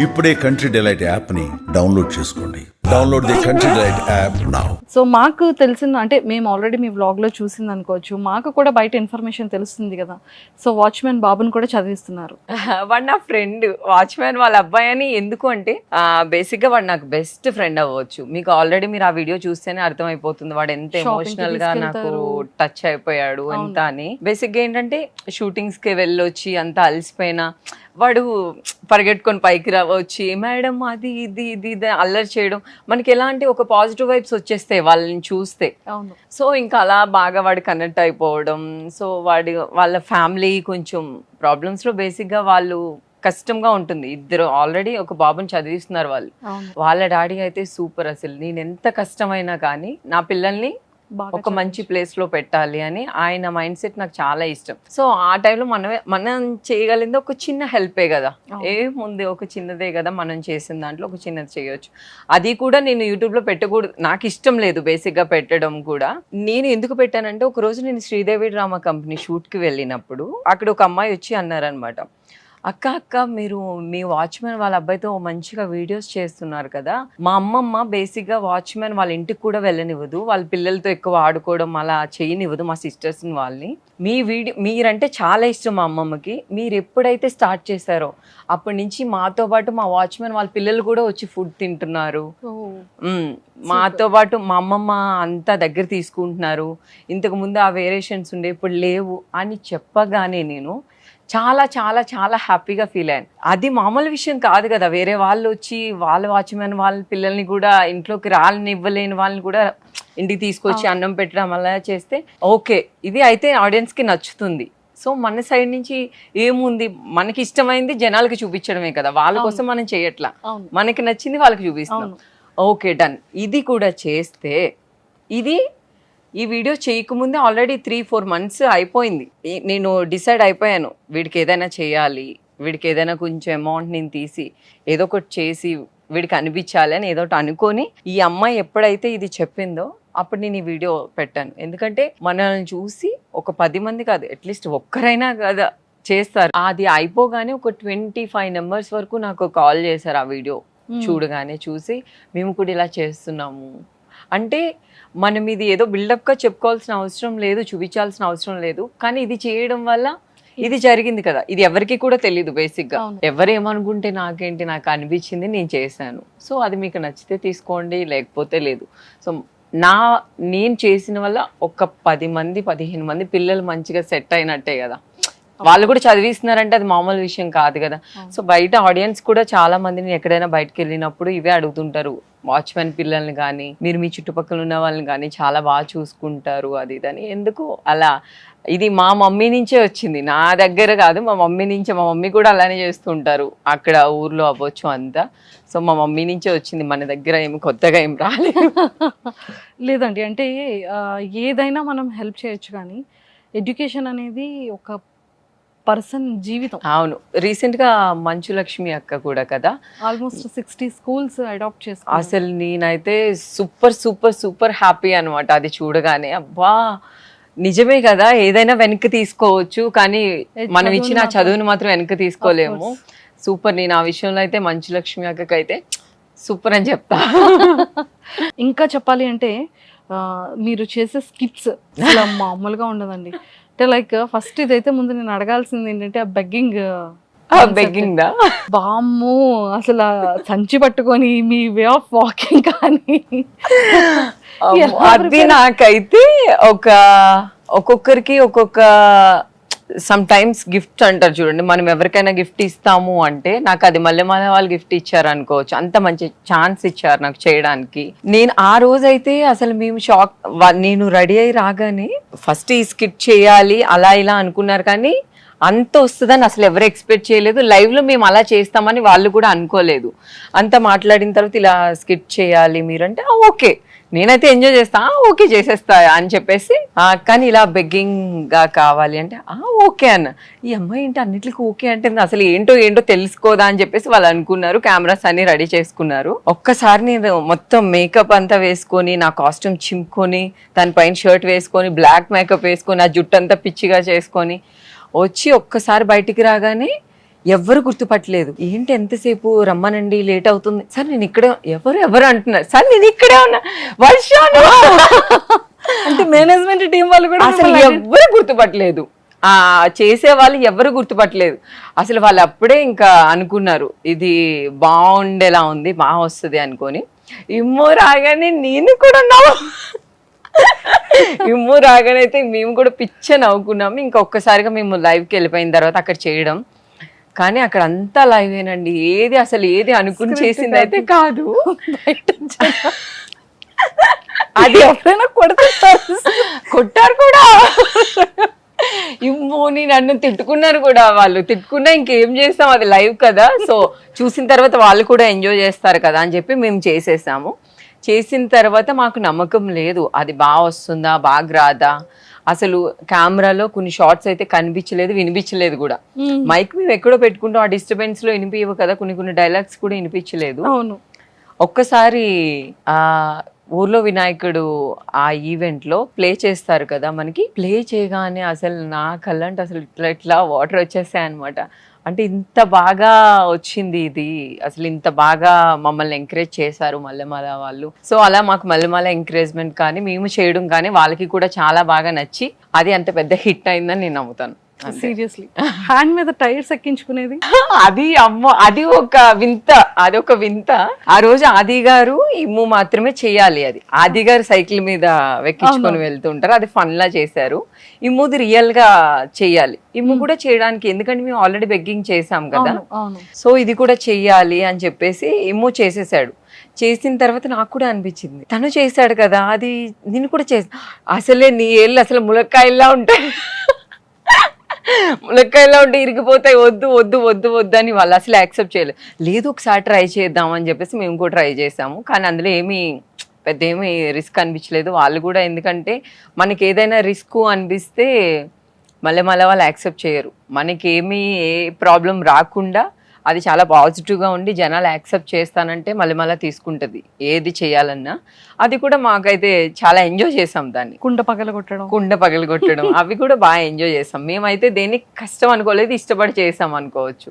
ఇప్పుడే country delight app ని download చేసుకోండి. Download the country delight app now. So మాకు తెలిసిన అంటే మేము ఆల్రెడీ మీ వ్లాగ్ లో చూసింది అనుకోవచ్చు, మాకు కూడా బయట ఇన్ఫర్మేషన్ తెలుస్తుంది కదా. సో వాచ్మెన్ బాబుని కూడా చదివిస్తున్నారు. వాడు నా ఫ్రెండ్, వాచ్మెన్ వాళ్ళ అబ్బాయి అని. ఎందుకు అంటే బేసిక్ గా వాడు నాకు బెస్ట్ ఫ్రెండ్ అవ్వచ్చు. మీకు ఆల్రెడీ మీరు ఆ వీడియో చూస్తేనే అర్థమైపోతుంది వాడు ఎంత ఎమోషనల్ గా నాకు టచ్ అయిపోయాడు ఎంత అని. బేసిక్ గా ఏంటంటే షూటింగ్స్ కి వెళ్ళొచ్చి అంత అలసిపోయినా వాడు పరిగెట్టుకొని పైకి రావచ్చు, మేడం అది ఇది ఇది ఇది అల్లరి చేయడం, మనకి ఎలాంటి ఒక పాజిటివ్ వైబ్స్ వచ్చేస్తాయి వాళ్ళని చూస్తే. సో ఇంకా అలా బాగా వాడు కనెక్ట్ అయిపోవడం. సో వాళ్ళ ఫ్యామిలీ కొంచెం ప్రాబ్లమ్స్ లో బేసిక్ గా వాళ్ళు కష్టంగా ఉంటుంది. ఇద్దరు ఆల్రెడీ ఒక బాబుని చదివిస్తున్నారు వాళ్ళు. వాళ్ళ డాడీ అయితే సూపర్. అసలు నేను ఎంత కష్టమైనా కానీ నా పిల్లల్ని ఒక మంచి ప్లేస్ లో పెట్టాలి అని ఆయన మైండ్ సెట్ నాకు చాలా ఇష్టం. సో ఆ టైంలో మనం చేయగలిగింది ఒక చిన్న హెల్పే కదా, ఏముంది ఒక చిన్నదే కదా, మనం చేసిన దాంట్లో ఒక చిన్నది చేయొచ్చు. అది కూడా నేను యూట్యూబ్ లో పెట్టకూడదు, నాకు ఇష్టం లేదు బేసిక్ గా పెట్టడం కూడా. నేను ఎందుకు పెట్టానంటే ఒక రోజు నేను శ్రీదేవి డ్రామా కంపెనీ షూట్ కి వెళ్ళినప్పుడు అక్కడ ఒక అమ్మాయి వచ్చి అన్నారనమాట, అక్క మీరు మీ వాచ్మెన్ వాళ్ళ అబ్బాయితో మంచిగా వీడియోస్ చేస్తున్నారు కదా, మా అమ్మమ్మ బేసిక్ గా వాచ్మెన్ వాళ్ళ ఇంటికి కూడా వెళ్ళనివ్వదు, వాళ్ళ పిల్లలతో ఎక్కువ ఆడుకోవడం అలా చేయనివ్వదు మా సిస్టర్స్ వాళ్ళని. మీరంటే చాలా ఇష్టం మా అమ్మమ్మకి, మీరు ఎప్పుడైతే స్టార్ట్ చేశారో అప్పటి నుంచి మాతో పాటు మా వాచ్మెన్ వాళ్ళ పిల్లలు కూడా వచ్చి ఫుడ్ తింటున్నారు, మాతో పాటు మా అమ్మమ్మ అంతా దగ్గర తీసుకుంటున్నారు, ఇంతకు ముందు ఆ వేరియేషన్స్ ఉండే ఇప్పుడు లేవు అని చెప్పగానే నేను చాలా చాలా చాలా హ్యాపీగా ఫీల్ అయ్యాను. అది మామూలు విషయం కాదు కదా, వేరే వాళ్ళు వచ్చి వాళ్ళ వాచ్మెన్ వాళ్ళ పిల్లల్ని కూడా ఇంట్లోకి ఇవ్వలేని వాళ్ళని కూడా ఇంటికి తీసుకొచ్చి అన్నం పెట్టడం అలా చేస్తే ఓకే, ఇది అయితే ఆడియన్స్కి నచ్చుతుంది. సో మన సైడ్ నుంచి ఏముంది, మనకి ఇష్టమైంది జనాలకి చూపించడమే కదా, వాళ్ళ కోసం మనం చేయట్లా, మనకి నచ్చింది వాళ్ళకి చూపిస్తాం. Okay done. ఇది కూడా చేస్తే ఈ వీడియో చేయకముందే ఆల్రెడీ 3-4 months అయిపోయింది. నేను డిసైడ్ అయిపోయాను వీడికి ఏదైనా చేయాలి, వీడికి ఏదైనా కొంచెం అమౌంట్ నేను తీసి ఏదో ఒకటి చేసి వీడికి అనిపించాలి అని ఏదో ఒకటి అనుకొని ఈ అమ్మాయి ఎప్పుడైతే ఇది చెప్పిందో అప్పుడు నేను ఈ వీడియో పెట్టాను. ఎందుకంటే మనల్ని చూసి ఒక 10 మంది కాదు, అట్లీస్ట్ ఒక్కరైనా కదా చేస్తారు. అది అయిపోగానే ఒక 25 numbers వరకు నాకు కాల్ చేశారు. ఆ వీడియో చూడగానే చూసి మేము కూడా ఇలా చేస్తున్నాము అంటే మనం ఇది ఏదో బిల్డప్గా చెప్పుకోవాల్సిన అవసరం లేదు, చూపించాల్సిన అవసరం లేదు, కానీ ఇది చేయడం వల్ల ఇది జరిగింది కదా, ఇది ఎవరికి కూడా తెలియదు. బేసిక్గా ఎవరేమనుకుంటే నాకేంటి, నాకు అనిపించింది నేను చేశాను. సో అది మీకు నచ్చితే తీసుకోండి, లేకపోతే లేదు. సో నేను చేసిన వల్ల ఒక 10 మంది 15 మంది పిల్లలు మంచిగా సెట్ అయినట్టే కదా, వాళ్ళు కూడా చదివిస్తున్నారంటే అది మామూలు విషయం కాదు కదా. సో బయట ఆడియన్స్ కూడా చాలా మందిని ఎక్కడైనా బయటకు వెళ్ళినప్పుడు ఇవే అడుగుతుంటారు, వాచ్మెన్ పిల్లల్ని కానీ మీరు మీ చుట్టుపక్కల ఉన్న వాళ్ళని కానీ చాలా బాగా చూసుకుంటారు అది ఇదని. ఎందుకు అలా, ఇది మా మమ్మీ నుంచే వచ్చింది, నా దగ్గర కాదు, మా మమ్మీ నుంచే. మా మమ్మీ కూడా అలానే చేస్తుంటారు అక్కడ ఊర్లో అవ్వచ్చు అంతా. సో మా మమ్మీ నుంచే వచ్చింది, మన దగ్గర ఏమి కొత్తగా ఏం రాలేదు. లేదండి, అంటే ఏదైనా మనం హెల్ప్ చేయొచ్చు, కానీ ఎడ్యుకేషన్ అనేది ఒక పర్సన్ జీవితం. అవును, రీసెంట్ గా మంచు లక్ష్మి అక్క కూడా కదా ఆల్మోస్ట్ 60 schools అడాప్ట్ చేస్తారు. అసలు నేనైతే సూపర్ సూపర్ సూపర్ హ్యాపీ అనమాట అది చూడగానే. అబ్బా నిజమే కదా, ఏదైనా వెనక్కి తీసుకోవచ్చు కానీ మనం ఇచ్చిన చదువుని మాత్రం వెనక్కి తీసుకోలేము. సూపర్. నేను ఆ విషయంలో అయితే మంచు లక్ష్మి అక్కకి అయితే సూపర్ అని చెప్తా. ఇంకా చెప్పాలి అంటే మీరు చేసే స్కిట్స్ మామూలుగా ఉండదండి. అంటే లైక్ ఫస్ట్ ఇదైతే ముందు నేను అడగాల్సింది ఏంటంటే ఆ బెగ్గింగ్ బామ్ము, అసలు సంచి పట్టుకొని మీ వే ఆఫ్ వాకింగ్ కానీ అది నాకైతే ఒక్కొక్కరికి ఒక్కొక్క సమ్ టైమ్స్ గిఫ్ట్ అంటారు చూడండి, మనం ఎవరికైనా గిఫ్ట్ ఇస్తాము అంటే నాకు అది మళ్ళీ వాళ్ళు గిఫ్ట్ ఇచ్చారు అనుకోవచ్చు, అంత మంచి ఛాన్స్ ఇచ్చారు నాకు చేయడానికి. నేను ఆ రోజైతే అసలు మేము షాక్. నేను రెడీ అయి రాగానే ఫస్ట్ ఈ స్కిట్ చేయాలి అలా ఇలా అనుకున్నారు, కానీ అంత వస్తుందని అసలు ఎవరు ఎక్స్పెక్ట్ చేయలేదు. లైవ్ లో మేము అలా చేస్తామని వాళ్ళు కూడా అనుకోలేదు. అంత మాట్లాడిన తర్వాత ఇలా స్కిట్ చేయాలి మీరంటే ఓకే, నేనైతే ఎంజాయ్ చేస్తా, ఓకే చేసేస్తా అని చెప్పేసి. కానీ ఇలా బెగ్గింగ్ గా కావాలి అంటే ఓకే అన్న. ఈ అమ్మాయి ఏంటి అన్నిటికీ ఓకే అంటే అసలు ఏంటో తెలుసుకోదా అని చెప్పేసి వాళ్ళు అనుకున్నారు. కెమెరాస్ అన్ని రెడీ చేసుకున్నారు. ఒక్కసారి నేను మొత్తం మేకప్ అంతా వేసుకొని, నా కాస్ట్యూమ్ చింపుకొని, దానిపైన షర్ట్ వేసుకొని, బ్లాక్ మేకప్ వేసుకొని, ఆ జుట్టు అంతా పిచ్చిగా చేసుకొని వచ్చి ఒక్కసారి బయటికి రాగానే ఎవ్వరు గుర్తుపట్టలేదు. ఏంటి ఎంతసేపు రమ్మనండి, లేట్ అవుతుంది సార్, నేను ఇక్కడే. ఎవరు అంటున్నారు సార్, నేను ఇక్కడే ఉన్నా వర్ష. అంటే మేనేజ్మెంట్ టీం వాళ్ళు కూడా అసలు ఎవ్వరు గుర్తుపట్టలేదు, ఆ చేసే వాళ్ళు ఎవరు గుర్తుపట్టలేదు. అసలు వాళ్ళు అప్పుడే ఇంకా అనుకున్నారు ఇది బాగుండేలా ఉంది, బాగా వస్తుంది అనుకొని. ఇమ్మో రాగానే నేను కూడా ఇమ్ము రాగానే అయితే మేము కూడా పిచ్చ నవ్వుకున్నాము. ఇంకొకసారిగా మేము లైవ్కి వెళ్ళిపోయిన తర్వాత అక్కడ చేయడం, కానీ అక్కడ అంతా లైవేనండి. ఏది అనుకుని చేసింది అయితే కాదు. అది ఎవరైనా కొట్టారు కూడా. ఇమ్మోని నన్ను తిట్టుకున్నారు కూడా. వాళ్ళు తిట్టుకున్నా ఇంకేం చేస్తాం, అది లైవ్ కదా. సో చూసిన తర్వాత వాళ్ళు కూడా ఎంజాయ్ చేస్తారు కదా అని చెప్పి మేము చేసేసాము. చేసిన తర్వాత మాకు నమ్మకం లేదు అది బాగా వస్తుందా బాగా రాదా. అసలు కెమెరాలో కొన్ని షార్ట్స్ అయితే కనిపించలేదు, వినిపించలేదు కూడా. మైక్ మేము ఎక్కడో పెట్టుకుంటాం, ఆ డిస్టర్బెన్స్ లో వినిపించవు కదా, కొన్ని డైలాగ్స్ కూడా వినిపించలేదు. అవును. ఒక్కసారి ఆ ఊర్లో వినాయకుడు ఆ ఈవెంట్ లో ప్లే చేస్తారు కదా, మనకి ప్లే చేయగానే అసలు నా కళ్ళంటే అసలు ఇట్లా వాటర్ వచ్చేసాయి అనమాట. అంటే ఇంత బాగా వచ్చింది ఇది, అసలు ఇంత బాగా మమ్మల్ని ఎంకరేజ్ చేశారు మల్లెమాల వాళ్ళు. సో అలా మాకు మల్లెమాల ఎంకరేజ్మెంట్ కానీ మేము చేయడం కానీ వాళ్ళకి కూడా చాలా బాగా నచ్చి అది అంత పెద్ద హిట్ అయిందని నేను నమ్ముతాను. సీరియస్లీ హ్యాండ్ మీద టైర్స్ ఎక్కించుకునేది అది అమ్మ, అది ఒక వింత. ఆ రోజు ఆది గారు ఇమ్ము మాత్రమే చేయాలి. అది ఆది గారు సైకిల్ మీద వెక్కించుకొని వెళ్తుంటారు, అది ఫన్ లా చేశారు. ఇమ్ముది రియల్ గా చెయ్యాలి. ఇమ్ము కూడా చేయడానికి, ఎందుకంటే మేము ఆల్రెడీ బెగ్గింగ్ చేసాం కదా, సో ఇది కూడా చెయ్యాలి అని చెప్పేసి ఇమ్ము చేసేసాడు. చేసిన తర్వాత నాకు కూడా అనిపించింది తను చేశాడు కదా, అది నేను కూడా చేసా. అసలే నీ ఏళ్ళు అసలు ములక్కాయల్లా ఉంటాయి, ములక్కాయలా ఉంటే ఇరిగిపోతాయి, వద్దు అని వాళ్ళు అసలు యాక్సెప్ట్ చేయలేదు. లేదు ఒకసారి ట్రై చేద్దాం అని చెప్పేసి మేము కూడా ట్రై చేసాము. కానీ అందులో ఏమీ రిస్క్ అనిపించలేదు వాళ్ళు కూడా. ఎందుకంటే మనకి ఏదైనా రిస్క్ అనిపిస్తే మళ్ళీ వాళ్ళు యాక్సెప్ట్ చేయరు. మనకి ఏ ప్రాబ్లం రాకుండా అది చాలా పాజిటివ్గా ఉండి జనాలు యాక్సెప్ట్ చేస్తానంటే మళ్ళీ తీసుకుంటుంది ఏది చేయాలన్నా. అది కూడా మాకైతే చాలా ఎంజాయ్ చేసాం. దాన్ని కుండ పగల కొట్టడం అవి కూడా బాగా ఎంజాయ్ చేసాం. మేమైతే దేనికి కష్టం అనుకోలేదు, ఇష్టపడి చేసాం అనుకోవచ్చు.